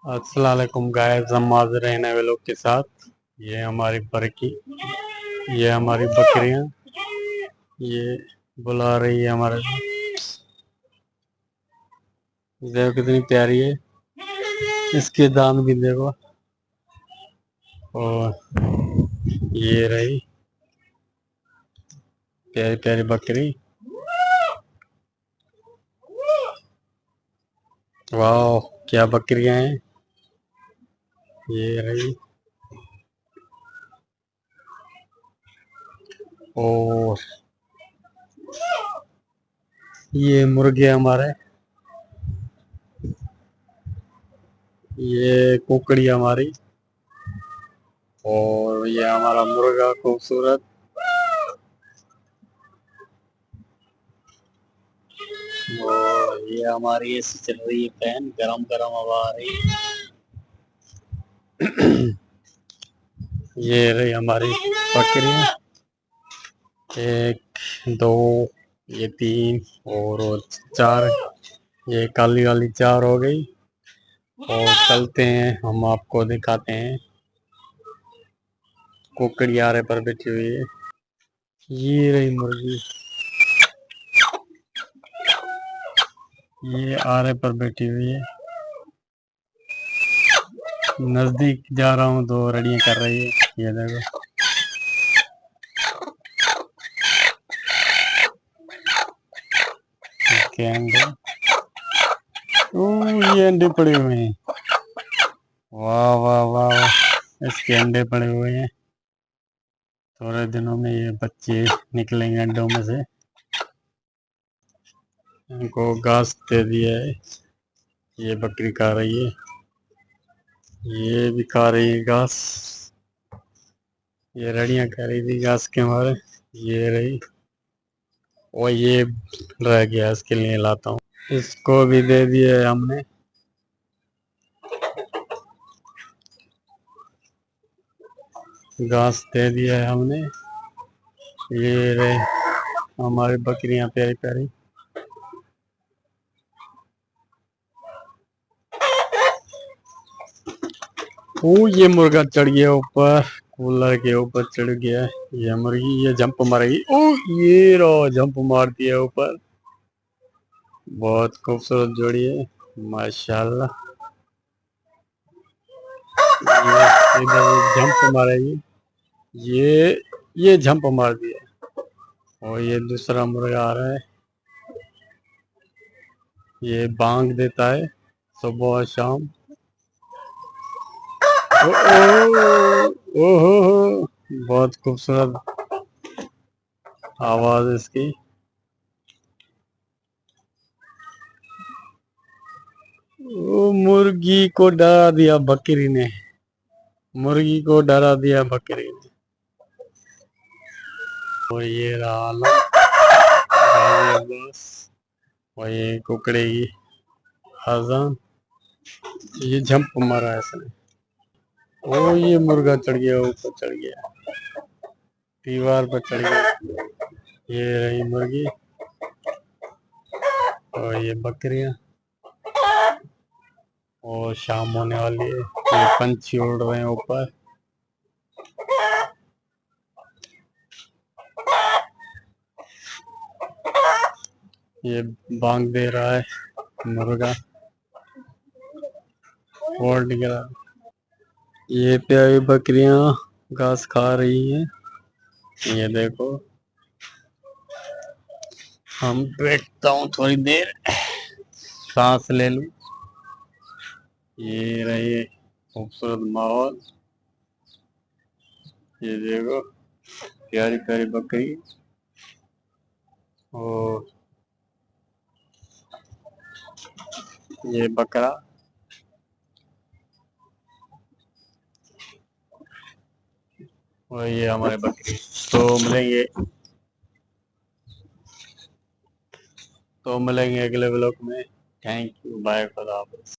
अस्सलाम वालेकुम गाइस, हम हाजिर हैं नए व्लॉग के साथ। ये हमारी बरकी, ये हमारी बकरियां, ये बुला रही है हमारे। देखो कितनी प्यारी है, इसके दांत भी देखो। और ये रही प्यारी प्यारी बकरी। वाह, क्या बकरियां हैं। ये रही। और ये मुर्गे हमारे, ये कुकड़ी हमारी, और ये हमारा मुर्गा खूबसूरत। और ये हमारी एसी चल रही है, फैन गरम गरम हवा आ रही है। ये रही हमारी बकरियां, एक दो, ये तीन और चार, ये काली वाली चार हो गई। और चलते हैं, हम आपको दिखाते हैं। कुकड़ी आरे पर बैठी हुई है। ये रही मुर्गी, ये आरे पर बैठी हुई है। नजदीक जा रहा हूँ तो रड़ियां कर रही है। ये देखो, इसके अंडे, ये अंडे पड़े हुए हैं। वाह वाह वाह वाह, इसके अंडे पड़े हुए हैं। थोड़े दिनों में ये बच्चे निकलेंगे अंडों में से। इनको घास दे दिया है, ये बकरी खा रही है। ये भी खा रही है घास, ये रड़ियां खा रही थी घास के मारे। ये रही, और ये रह गया, इसके लिए लाता हूँ। इसको भी दे दिया है हमने, घास दे दिया है हमने। ये रहे हमारी बकरियां प्यारी प्यारी। ये मुर्गा चढ़ गया ऊपर, कूलर के ऊपर चढ़ गया। ये मुर्गी, ये जंप मारेगी। ये रो, जंप मार दिया ऊपर। बहुत खूबसूरत जोड़ी है, माशाल्लाह। ये इधर जंप मारेगी। ये ये जंप मार दिया। और ये दूसरा मुर्गा आ रहा है, ये बांग देता है सुबह और शाम। ओहो, बहुत खूबसूरत आवाज इसकी। मुर्गी को डरा दिया बकरी ने, मुर्गी को डरा दिया बकरी ने। और ये रहा बस, और ये कुकड़े की अजान। ये जंप मारा है इसने। ये मुर्गा चढ़ गया, ऊपर चढ़ गया, दीवार पर चढ़ गया। ये रही मुर्गी, और ये बकरियां। और शाम होने वाली है, ये पंछी उड़ रहे हैं ऊपर। ये बांग दे रहा है मुर्गा, और निकला। ये प्यारी बकरियां घास खा रही हैं। ये देखो, हम बैठता हूँ थोड़ी देर, सांस ले लूं। ये रही खूबसूरत माहौल। ये देखो, प्यारी प्यारी बकरी। और ये बकरा, और ये हमारे बकरी। तो मिलेंगे अगले व्लॉग में। थैंक यू, बाय, खुदा हाफिज़।